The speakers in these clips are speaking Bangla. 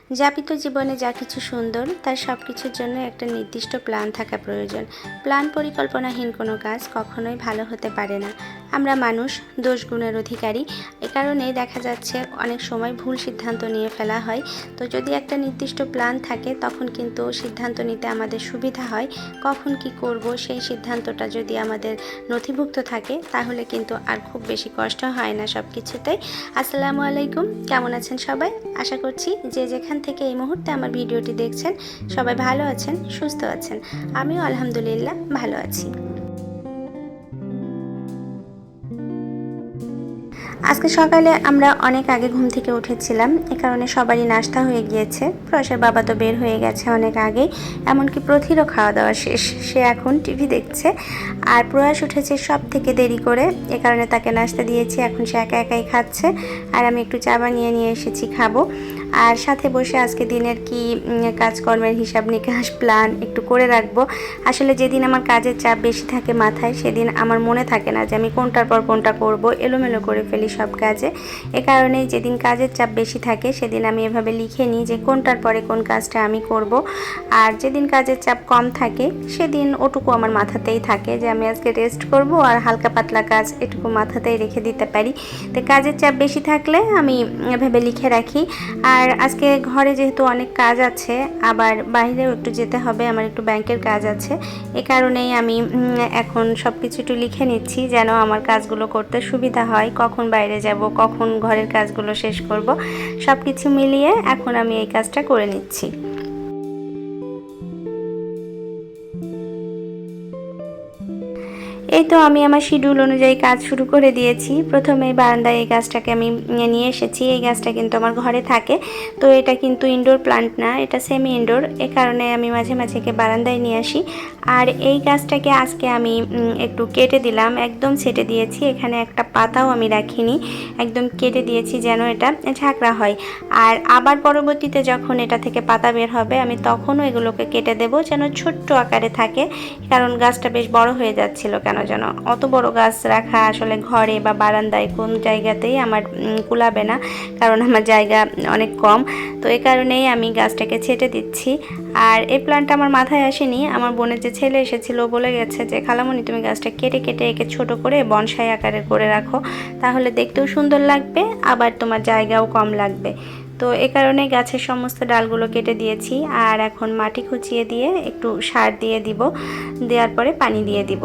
যাপিত জীবনে যা কিছু সুন্দর তার সব কিছুর জন্য একটা নির্দিষ্ট প্ল্যান থাকা প্রয়োজন। প্ল্যান পরিকল্পনাহীন কোনো কাজ কখনোই ভালো হতে পারে না। আমরা মানুষ, দোষ গুণের অধিকারী। এ কারণেই দেখা যাচ্ছে অনেক সময় ভুল সিদ্ধান্ত নিয়ে ফেলা হয়। তো যদি একটা নির্দিষ্ট প্ল্যান থাকে তখন কিন্তু সিদ্ধান্ত নিতে আমাদের সুবিধা হয়। কখন কি করব সেই সিদ্ধান্তটা যদি আমাদের নথিভুক্ত থাকে তাহলে কিন্তু আর খুব বেশি কষ্ট হয় না সব কিছুতেই। আসসালামু আলাইকুম, কেমন আছেন সবাই? আশা করছি যে যেখান থেকে এই মুহূর্তে আমার ভিডিওটি দেখছেন সবাই ভালো আছেন, সুস্থ আছেন। আমিও আলহামদুলিল্লাহ ভালো আছি। আজকে সকালে আমরা অনেক আগে ঘুম থেকে উঠেছিলাম, এ কারণে সবারই নাস্তা হয়ে গিয়েছে। প্রয়াসের বাবা তো বের হয়ে গেছে অনেক আগেই, এমনকি প্রথিরও খাওয়া দাওয়া শেষ। সে এখন টিভি দেখছে। আর প্রয়াস উঠেছে সব থেকে দেরি করে, এ কারণে তাকে নাস্তা দিয়েছি। এখন সে একা একাই খাচ্ছে আর আমি একটু চা বানিয়ে নিয়ে এসেছি, খাবো। আর সাথে বসে আজকে দিনের কি কাজকর্মের হিসাব নিকাশ প্ল্যান একটু করে রাখবো। আসলে যেদিন আমার কাজের চাপ বেশি থাকে মাথায়, সেদিন আমার মনে থাকে না যে আমি কোনটার পর কোনটা করব, এলোমেলো করে ফেলি সব কাজে। এ কারণেই যেদিন কাজের চাপ বেশি থাকে সেদিন আমি এভাবে লিখে নিই যে কোনটার পরে কোন কাজটা আমি করব। আর যেদিন কাজের চাপ কম থাকে সেদিন ওটুকু আমার মাথাতেই থাকে যে আমি আজকে রেস্ট করব, আর হালকা পাতলা কাজ এটুকু মাথাতেই রেখে দিতে পারি। তো কাজের চাপ বেশি থাকলে আমি এভাবে লিখে রাখি। আর আজকে ঘরে যেহেতু অনেক কাজ আছে, আবার বাইরেও একটু যেতে হবে, আমার একটু ব্যাংকের কাজ আছে। এ কারণেই আমি এখন সব কিছু একটু লিখে নিচ্ছি যেন আমার কাজগুলো করতে সুবিধা হয়। কখন বাইরে যাব, কখন ঘরের কাজগুলো শেষ করব, সব কিছু মিলিয়ে এখন আমি এই কাজটা করে নিচ্ছি। এই তো আমি আমার শিডিউল অনুযায়ী কাজ শুরু করে দিয়েছি। প্রথমে বারান্দায় এই গাছটাকে আমি নিয়ে এসেছি। এই গাছটা কিন্তু আমার ঘরে থাকে, তো এটা কিন্তু ইনডোর প্লান্ট না, এটা সেমি ইনডোর। এ কারণে আমি মাঝে মাঝে একে বারান্দায় নিয়ে আসি। আর এই গাছটাকে আজকে আমি একটু কেটে দিলাম, একদম ছেটে দিয়েছি। এখানে একটা পাতাও আমি রাখিনি, একদম কেটে দিয়েছি যেন এটা ঝাঁকড়া হয়। আর আবার পরবর্তীতে যখন এটা থেকে পাতা বের হবে আমি তখনও এগুলোকে কেটে দেব যেন ছোট্ট আকারে থাকে, কারণ গাছটা বেশ বড় হয়ে যাচ্ছিল। কেন যেন অত বড় গাছ রাখা আসলে ঘরে বা বারান্দায় কোন জায়গাতেই আমার কুলাবে না, কারণ আমার জায়গা অনেক কম। তো এই কারণেই আমি গাছটাকে ছেটে দিচ্ছি। আর এই প্ল্যান্টটা আমার মাথায় আসেনি, আমার বোনের যে ছেলে এসেছিল বলে গেছে যে খালামণি তুমি গাছটা কেটে কেটে একে ছোট করে বনসাই আকারের করে রাখো, তাহলে দেখতেও সুন্দর লাগবে, আবার তোমার জায়গাও কম লাগবে। তো এ কারণে গাছের সমস্ত ডালগুলো কেটে দিয়েছি। আর এখন মাটি খুঁচিয়ে দিয়ে একটু সার দিয়ে দিব, দেওয়ার পরে পানি দিয়ে দিব।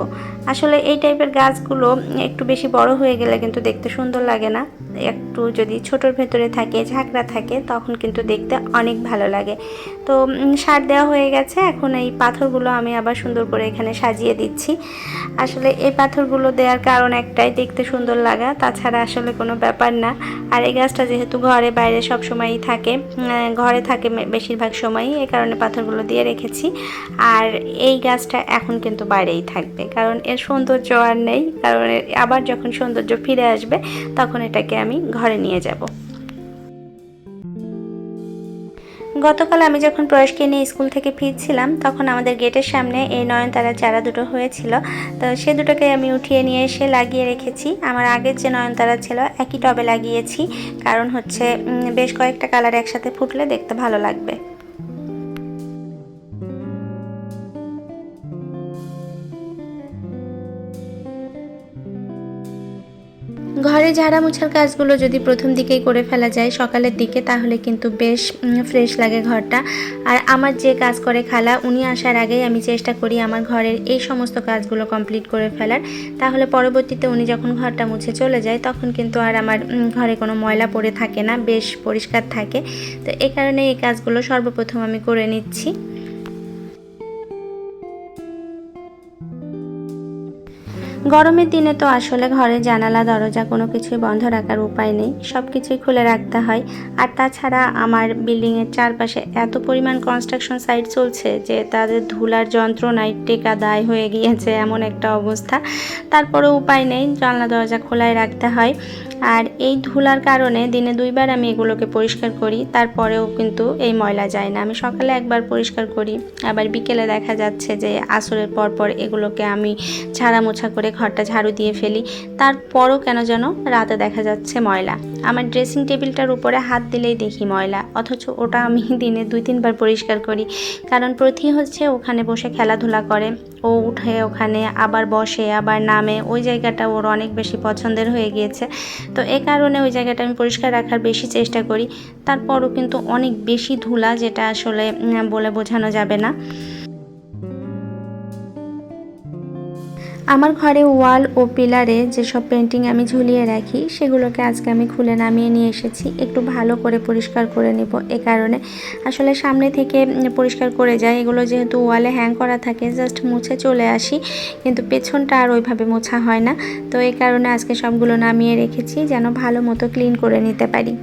আসলে এই টাইপের গাছগুলো একটু বেশি বড় হয়ে গেলে কিন্তু দেখতে সুন্দর লাগে না, একটু যদি ছোটোর ভেতরে থাকে, ঝাঁকড়া থাকে, তখন কিন্তু দেখতে অনেক ভালো লাগে। তো সার দেওয়া হয়ে গেছে, এখন এই পাথরগুলো আমি আবার সুন্দর করে এখানে সাজিয়ে দিচ্ছি। আসলে এই পাথরগুলো দেওয়ার কারণ একটাই, দেখতে সুন্দর লাগা, তাছাড়া আসলে কোনো ব্যাপার না। আর এই গাছটা যেহেতু ঘরে বাইরে সব সময়ই থাকে, ঘরে থাকে বেশিরভাগ সময়ই, এই কারণে পাথরগুলো দিয়ে রেখেছি। আর এই গাছটা এখন কিন্তু বাইরেই থাকবে, কারণ এর সৌন্দর্য আর নেই, কারণ আবার যখন সৌন্দর্য ফিরে আসবে তখন এটাকে আমি ঘরে নিয়ে যাব। গতকাল আমি যখন প্রয়াসকে নিয়ে স্কুল থেকে ফিরছিলাম তখন আমাদের গেটের সামনে এই নয়নতারার চারা দুটো হয়েছিল। তো সে দুটোকে আমি উঠিয়ে নিয়ে এসে লাগিয়ে রেখেছি। আমার আগের যে নয়নতারা ছিল একই টবে লাগিয়েছি, কারণ হচ্ছে বেশ কয়েকটা কালার একসাথে ফুটলে দেখতে ভালো লাগবে। ঘরে ঝাড়া মোছার কাজগুলো যদি প্রথম দিকেই করে ফেলা যায় সকালের দিকে, তাহলে কিন্তু বেশ ফ্রেশ লাগে ঘরটা। আর আমার যে কাজ করে খালা, উনি আসার আগেই আমি চেষ্টা করি আমার ঘরের এই সমস্ত কাজগুলো কমপ্লিট করে ফেলার, তাহলে পরবর্তীতে উনি যখন ঘরটা মুছে চলে যায় তখন কিন্তু আর আমার ঘরে কোনো ময়লা পড়ে থাকে না, বেশ পরিষ্কার থাকে। তো এই কারণে এই কাজগুলো সর্বপ্রথম আমি করে নিচ্ছি। গরমের দিনে তো আসলে ঘরে জানালা দরজা কোনো কিছুই বন্ধ রাখার উপায় নেই, সব কিছুই খুলে রাখতে হয়। আর তাছাড়া আমার বিল্ডিংয়ের চারপাশে এত পরিমাণ কনস্ট্রাকশন সাইট চলছে যে তাদের ধুলার যন্ত্রণায় টেকা দায় হয়ে গিয়েছে, এমন একটা অবস্থা। তারপরে উপায় নেই, জানলা দরজা খোলাই রাখতে হয়। আর এই ধুলার কারণে দিনে 2বার আমি এগুলোকে পরিষ্কার করি, তারপরেও কিন্তু এই ময়লা যায় না। আমি সকালে একবার পরিষ্কার করি, আবার বিকেলে দেখা যাচ্ছে যে আসরের পর এগুলোকে আমি ঝাড়া মোছা করে ঘরটা ঝাড়ু দিয়ে ফেলি, তারপরও কেন যেন রাতে দেখা যাচ্ছে ময়লা। আমার ড্রেসিং টেবিলটার উপরে হাত দিলেই দেখি ময়লা, অথচ ওটা আমি দিনে 2-3 বার পরিষ্কার করি। কারণ প্রতি হচ্ছে ওখানে বসে খেলাধুলা করে, ও উঠে ওখানে আবার বসে আবার নামে, ওই জায়গাটা ওর অনেক বেশি পছন্দের হয়ে গিয়েছে। তো এ কারণে ওই জায়গাটা আমি পরিষ্কার রাখার বেশি চেষ্টা করি। তারপরও কিন্তু অনেক বেশি ধুলা, যেটা আসলে বলে বোঝানো যাবে না। আমার ঘরে ওয়াল ও পিলারে যেসব পেন্টিং আমি ঝুলিয়ে রাখি সেগুলোকে আজকে আমি খুলে নামিয়ে নিয়ে এসেছি, একটু ভালো করে পরিষ্কার করে নেব। এ কারণে আসলে সামনে থেকে পরিষ্কার করে যায়, এগুলো যেহেতু ওয়ালে হ্যাং করা থাকে জাস্ট মুছে চলে আসি, কিন্তু পেছনটা আর ওইভাবে মোছা হয় না। তো এই কারণে আজকে সবগুলো নামিয়ে রেখেছি যেন ভালো মতো ক্লিন করে নিতে পারি।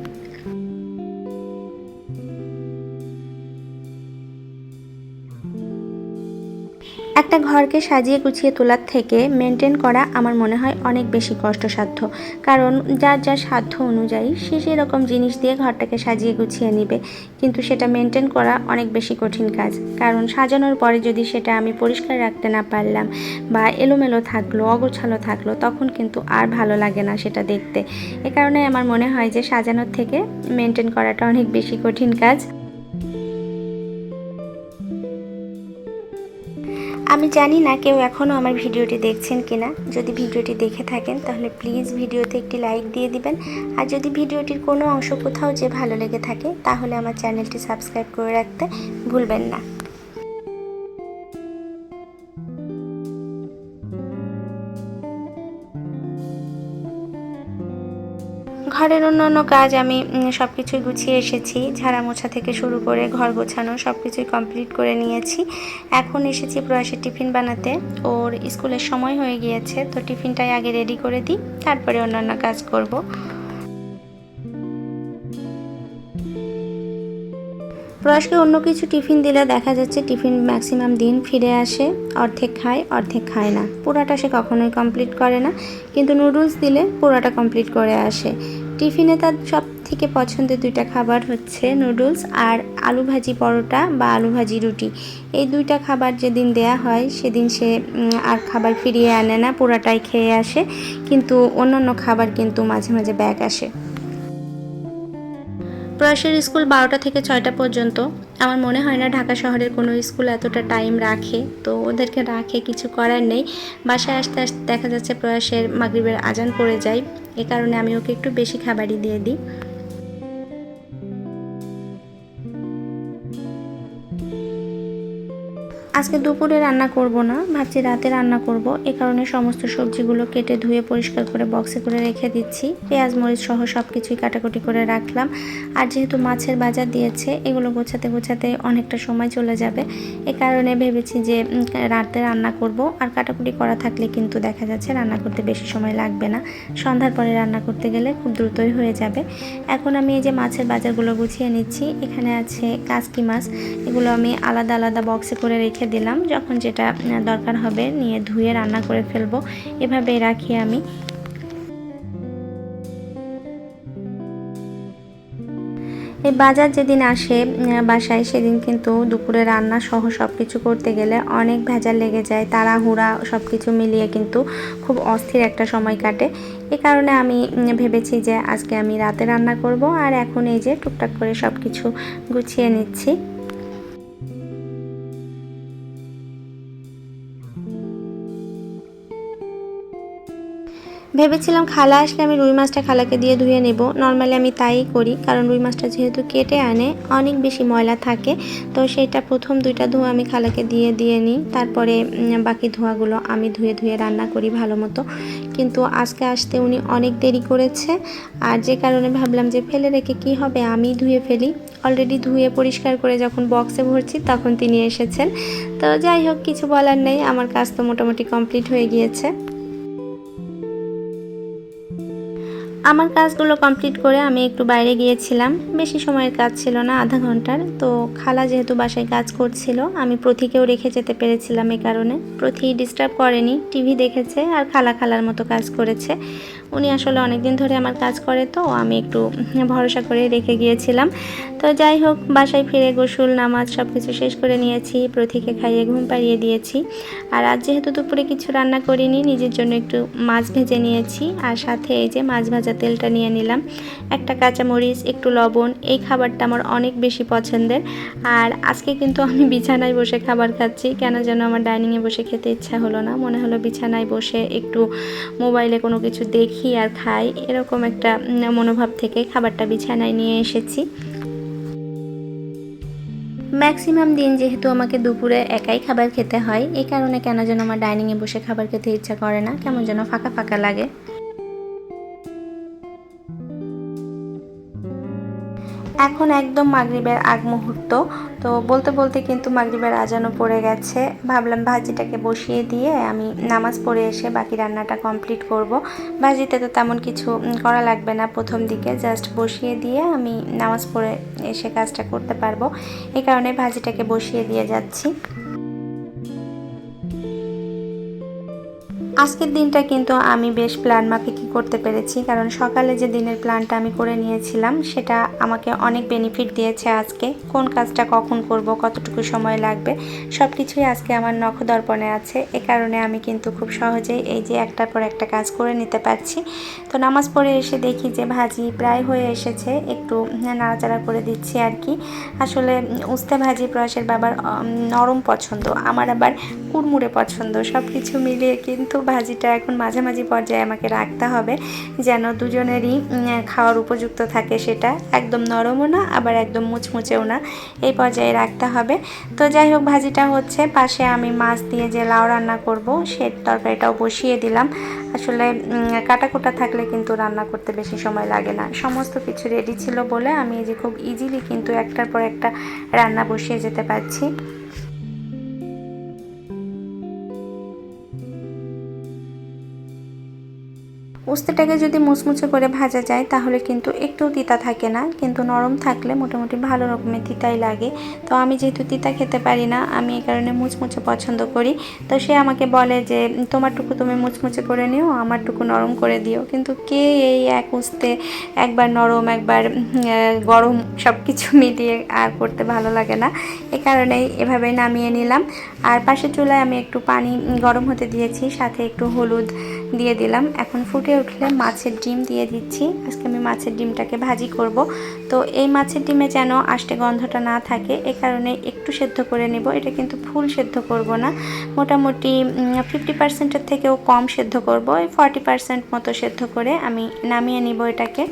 একটা ঘরকে সাজিয়ে গুছিয়ে তোলার থেকে মেনটেন করা আমার মনে হয় অনেক বেশি কষ্টসাধ্য। কারণ যার যার সাধ্য অনুযায়ী সে সেরকম জিনিস দিয়ে ঘরটাকে সাজিয়ে গুছিয়ে নেবে, কিন্তু সেটা মেনটেন করা অনেক বেশি কঠিন কাজ। কারণ সাজানোর পরে যদি সেটা আমি পরিষ্কার রাখতে না পারলাম বা এলোমেলো থাকলো, অগোছালো থাকলো, তখন কিন্তু আর ভালো লাগে না সেটা দেখতে। এ কারণে আমার মনে হয় যে সাজানোর থেকে মেনটেন করাটা অনেক বেশি কঠিন কাজ। আমি জানি না কেউ এখনও আমার ভিডিওটি দেখছেন কিনা। যদি ভিডিওটি দেখে থাকেন তাহলে প্লিজ ভিডিওতে একটি লাইক দিয়ে দিবেন। আর যদি ভিডিওটির কোনো অংশ কোথাও যে ভালো লেগে থাকে তাহলে আমার চ্যানেলটি সাবস্ক্রাইব করে রাখতে ভুলবেন না। ঘরের অন্যান্য কাজ আমি সব কিছুই গুছিয়ে এসেছি, ঝাড়া মোছা থেকে শুরু করে ঘর গোছানো সব কিছুই কমপ্লিট করে নিয়েছি। এখন এসেছি প্রয়াসের টিফিন বানাতে। ওর স্কুলের সময় হয়ে গিয়েছে, তো টিফিনটাই আগে রেডি করে দিই, তারপরে অন্যান্য কাজ করব। প্রয়াসকে অন্য কিছু টিফিন দিলে দেখা যাচ্ছে টিফিন ম্যাক্সিমাম দিন ফিরে আসে, অর্ধেক খায় অর্ধেক খায় না, পুরাটা সে কখনোই কমপ্লিট করে না। কিন্তু নুডলস দিলে পুরাটা কমপ্লিট করে আসে। টিফিনে তার সব থেকে পছন্দের দুইটা খাবার হচ্ছে নুডলস আর আলু ভাজি পরোটা বা আলু ভাজি রুটি। এই দুইটা খাবার যেদিন দেয়া হয় সেদিন সে আর খাবার ফিরিয়ে আনে না, পুরাটাই খেয়ে আসে। কিন্তু অন্যান্য খাবার কিন্তু মাঝে মাঝে ব্যাক আসে। প্রয়াসের স্কুল 12টা থেকে 6টা পর্যন্ত। আমার মনে হয় না ঢাকা শহরের কোনো স্কুল এতটা টাইম রাখে, তো ওদেরকে রাখে, কিছু করার নেই। বাসায় আসতে আসতে দেখা যাচ্ছে প্রয়াসের মাগরিবের আজান পড়ে যায়, এ কারণে আমি ওকে একটু বেশি খাবারই দিয়ে দিই। আজকে দুপুরে রান্না করব না, ভাবছি রাতে রান্না করব। এ কারণে সমস্ত সবজিগুলো কেটে ধুয়ে পরিষ্কার করে বক্সে করে রেখে দিচ্ছি। পেঁয়াজ মরিচ সহ সব কিছুই কাটাকুটি করে রাখলাম। আর যেহেতু মাছের বাজার দিয়েছে, এগুলো গোছাতে গোছাতে অনেকটা সময় চলে যাবে। এ কারণে ভেবেছি যে রাতে রান্না করব। আর কাটাকুটি করা থাকলে কিন্তু দেখা যাচ্ছে রান্না করতে বেশি সময় লাগবে না, সন্ধ্যার পরে রান্না করতে গেলে খুব দ্রুতই হয়ে যাবে। এখন আমি এই যে মাছের বাজারগুলো গুছিয়ে নিচ্ছি। এখানে আছে কাসকি মাছ, এগুলো আমি আলাদা আলাদা বক্সে করে রেখে দিলাম, যখন যেটা দরকার হবে নিয়ে ধুয়ে রান্না করে ফেলবো, এভাবে রাখি আমি। এই বাজার যেদিন আসে বাসায়, সেদিন কিন্তু দুপুরে রান্না সহ সব কিছু করতে গেলে অনেক ভেজাল লেগে যায়, তাড়াহুড়া সব কিছু মিলিয়ে কিন্তু খুব অস্থির একটা সময় কাটে। এ কারণে আমি ভেবেছি যে আজকে আমি রাতে রান্না করব। আর এখন এই যে টুকটাক করে সব কিছু গুছিয়ে নিচ্ছি। ভেবেছিলাম খালা আসলে আমি রুই মাছটা খালাকে দিয়ে ধুয়ে নেব। নর্মালি আমি তাই করি, কারণ রুই মাছটা যেহেতু কেটে আনে অনেক বেশি ময়লা থাকে, তো সেটা প্রথম দুইটা ধোয়া আমি খালাকে দিয়ে নিই, তারপরে বাকি ধোয়াগুলো আমি ধুয়ে ধুয়ে রান্না করি ভালো মতো। কিন্তু আজকে আসতে উনি অনেক দেরি করেছে, আর যে কারণে ভাবলাম যে ফেলে রেখে কি হবে, আমি ধুয়ে ফেলি। অলরেডি ধুয়ে পরিষ্কার করে যখন বক্সে ভরছি তখন তিনি এসেছেন। তো যাই হোক, কিছু বলার নেই, আমার কাজ তো মোটামুটি কমপ্লিট হয়ে গিয়েছে। আমার কাজগুলো কমপ্লিট করে আমি একটু বাইরে গিয়েছিলাম, বেশি সময়ের কাজ ছিল না, আধা ঘন্টার। তো খালা যেহেতু বাসায় কাজ করছিল, আমি প্রথিকেও রেখে যেতে পেরেছিলাম, এই কারণে প্রথি ডিস্টার্ব করেনি, টিভি দেখেছে আর খালার মতো কাজ করেছে। উনি আসলে অনেক দিন ধরে আমার কাজ করে, তো আমি একটু ভরসা করে রেখে গিয়েছিলাম। তো যাই হোক, বাসায় ফিরে গোসল নামাজ সব কিছু শেষ করে নিয়েছি, প্রতীকে খাইয়ে ঘুম পাড়িয়ে দিয়েছি। আর আজ যেহেতু দুপুরে কিছু রান্না করিনি, নিজের জন্য একটু মাছ ভেজে নিয়েছি, আর সাথে এই যে মাছ ভাজা তেলটা নিয়ে নিলাম, একটা কাঁচামরিচ, একটু লবণ। এই খাবারটা আমার অনেক বেশি পছন্দের। আর আজকে কিন্তু আমি বিছানায় বসে খাবার খাচ্ছি, কেন যেন আমার ডাইনিংয়ে বসে খেতে ইচ্ছা হলো না, মনে হলো বিছানায় বসে একটু মোবাইলে কোনো কিছু দেখি আর খাই, এরকম একটা মনোভাব থেকে খাবারটা বিছানায় নিয়ে এসেছি। ম্যাক্সিমাম দিন যেহেতু আমাকে দুপুরে একাই খাবার খেতে হয়, এই কারণে কেন যেন আমার ডাইনিংয়ে বসে খাবার খেতে ইচ্ছা করে না, কেমন যেন ফাঁকা ফাঁকা লাগে। এখন একদম মাগরিবের আগ মুহূর্ত, তো বলতে বলতে কিন্তু মাগরিবের আজানও পড়ে গেছে। ভাবলাম ভাজিটাকে বসিয়ে দিয়ে আমি নামাজ পড়ে এসে বাকি রান্নাটা কমপ্লিট করব। ভাজিতে তো তেমন কিছু করা লাগবে না, প্রথম দিকে জাস্ট বসিয়ে দিয়ে আমি নামাজ পড়ে এসে কাজটা করতে পারবো, এই কারণে ভাজিটাকে বসিয়ে দিয়ে যাচ্ছি। আজকের দিনটা কিন্তু আমি বেশ প্ল্যান মাফিকই করতে পেরেছি, কারণ সকালে যে দিনের প্ল্যানটা আমি করে নিয়েছিলাম সেটা আমাকে অনেক বেনিফিট দিয়েছে। আজকে কোন কাজটা কখন করব, কতটুকু সময় লাগবে, সব কিছুই আজকে আমার নখদর্পণে আছে। এ কারণে আমি কিন্তু খুব সহজেই এই যে একটার পর একটা কাজ করে নিতে পারছি। তো নামাজ পড়ে এসে দেখি যে ভাজি প্রায় হয়ে এসেছে, একটু নাড়াচাড়া করে দিচ্ছি আর কি। আসলে উস্তে ভাজি প্রয়াসের বাবার নরম পছন্দ, আমার আবার কুড়মুড়ে পছন্দ, সব কিছু মিলিয়ে কিন্তু ভাজিটা এখন মাঝামাঝি পর্যায়ে আমাকে রাখতে হবে, যেন দুজনেরই খাওয়ার উপযুক্ত থাকে। সেটা একদম নরমও না, আবার একদম মুচমুচেও না, এই পর্যায়ে রাখতে হবে। তো যাই হোক, ভাজিটা হচ্ছে, পাশে আমি মাছ দিয়ে যে লাউ রান্না করব সে তরকারিটাও বসিয়ে দিলাম। আসলে কাটাকুটা থাকলে কিন্তু রান্না করতে বেশি সময় লাগে না, সমস্ত কিছু রেডি ছিল বলে আমি এই যে খুব ইজিলি কিন্তু একটার পর একটা রান্না বসিয়ে যেতে পারছি। উস্তেটাকে যদি মুচমুচে করে ভাজা যায় তাহলে কিন্তু একটু তিতা থাকে না, কিন্তু নরম থাকলে মোটামুটি ভালো রকমের তিতাই লাগে। তো আমি যেহেতু তিতা খেতে পারি না, আমি এই কারণে মুচমুচে পছন্দ করি। তো সে আমাকে বলে যে তোমারটুকু তুমি মুচমুচে করে নিও, আমারটুকু নরম করে দিও, কিন্তু কে এই এক উস্তে একবার নরম একবার গরম সব কিছু মিলিয়ে আর করতে ভালো লাগে না, এ কারণেই এভাবেই নামিয়ে নিলাম। আর পাশে চুলায় আমি একটু পানি গরম হতে দিয়েছি, সাথে একটু হলুদ দিয়ে দিলাম। এখন ফুটে উঠলে মাছের ডিম দিয়ে দিচ্ছি, আজকে আমি মাছের ডিমটাকে ভাজি করব। তো এই মাছের ডিমে যেন আষ্টে গন্ধটা না থাকে, এ কারণে একটু সেদ্ধ করে নেব। এটা কিন্তু ফুল সেদ্ধ করব না, মোটামুটি 50%-এর থেকেও কম সেদ্ধ করব, এই 40% মতো সেদ্ধ করে আমি নামিয়ে নিব এটাকে।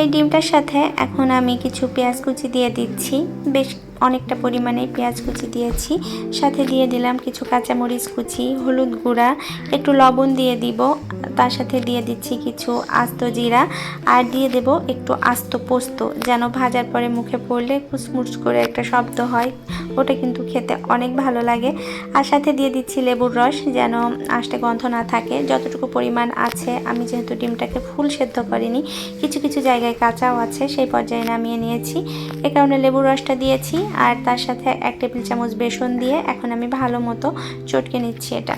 এই ডিমটার সাথে এখন আমি কিছু পেঁয়াজ কুচি দিয়ে দিচ্ছি, বেশ অনেকটা পরিমাণে পেঁয়াজ কুচি দিয়েছি, সাথে দিয়ে দিলাম কিছু কাঁচামরিচ কুচি, হলুদ গুঁড়া, একটু লবণ দিয়ে দিব, তার সাথে দিয়ে দিচ্ছি কিছু আস্ত জিরা, আর দিয়ে দেব একটু আস্ত পোস্ত, যেন ভাজার পরে মুখে পড়লে কুচমুচ করে একটা শব্দ হয়, ওটা কিন্তু খেতে অনেক ভালো লাগে। আর সাথে দিয়ে দিচ্ছি লেবুর রস, যেন আষ্টে গন্ধ না থাকে। যতটুকু পরিমাণ আছে, আমি যেহেতু ডিমটাকে ফুল সেদ্ধ করিনি, কিছু কিছু জায়গায় কাঁচাও আছে, সেই পর্যায়ে নামিয়ে নিয়েছি, এ কারণে লেবুর রসটা দিয়েছি। আর তার সাথে 1 টেবিল চামচ বেসন দিয়ে এখন আমি ভালো মতো চটকে নিচ্ছি এটা।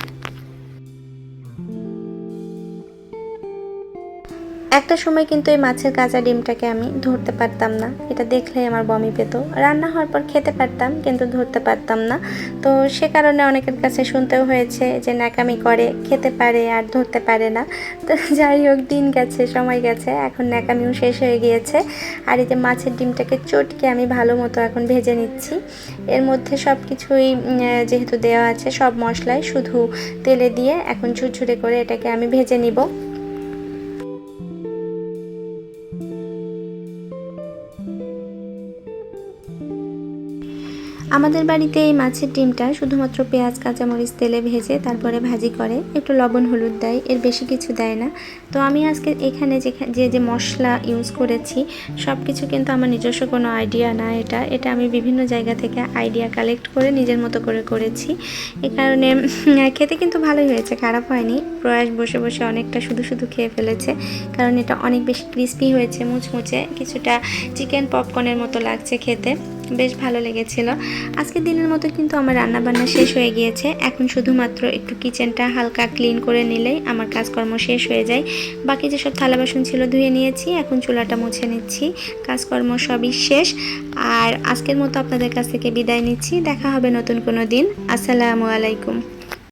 একটা সময় কিন্তু এই মাছের কাঁচা ডিমটাকে আমি ধরতে পারতাম না, এটা দেখলেই আমার বমি পেত। রান্না হওয়ার পর খেতে পারতাম, কিন্তু ধরতে পারতাম না। তো সে কারণে অনেকের কাছে শুনতেও হয়েছে যে ন্যাকামি করে, খেতে পারে আর ধরতে পারে না। তো যাই হোক, দিন গেছে, সময় গেছে, এখন ন্যাকামিও শেষ হয়ে গিয়েছে। আর এই যে মাছের ডিমটাকে চটকে আমি ভালো মতো এখন ভেজে নিচ্ছি। এর মধ্যে সব কিছুই যেহেতু দেওয়া আছে, সব মশলাই শুধু তেলে দিয়ে এখন ঝুরঝুরে করে এটাকে আমি ভেজে নিব। আমাদের বাড়িতে এই মাছের ডিমটা শুধুমাত্র পেঁয়াজ কাঁচামরিচ তেলে ভেজে তারপরে ভাজি করে, একটু লবণ হলুদ দেয়, এর বেশি কিছু দেয় না। তো আমি আজকে এখানে যে মশলা ইউজ করেছি সব কিছু কিন্তু আমার নিজস্ব কোনো আইডিয়া না, এটা আমি বিভিন্ন জায়গা থেকে আইডিয়া কালেক্ট করে নিজের মতো করে করেছি। এ কারণে খেতে কিন্তু ভালোই হয়েছে, খারাপ হয়নি। প্রয়াস বসে বসে অনেকটা শুধু শুধু খেয়ে ফেলেছে, কারণ এটা অনেক বেশি ক্রিস্পি হয়েছে, মুচমুচে, কিছুটা চিকেন পপকর্নের মতো লাগছে খেতে। বেশ ভালো লেগেছিল। আজকের দিনের মতো কিন্তু আমার রান্নাবান্না শেষ হয়ে গিয়েছে। এখন শুধুমাত্র একটু কিচেনটা হালকা ক্লিন করে নিলেই আমার কাজকর্ম শেষ হয়ে যায়। বাকি যেসব থালা বাসন ছিল ধুয়ে নিয়েছি, এখন চুলাটা মুছে নিচ্ছি। কাজকর্ম সবই শেষ। আর আজকের মতো আপনাদের কাছ থেকে বিদায় নিচ্ছি। দেখা হবে নতুন কোনো দিন। আসসালামু আলাইকুম।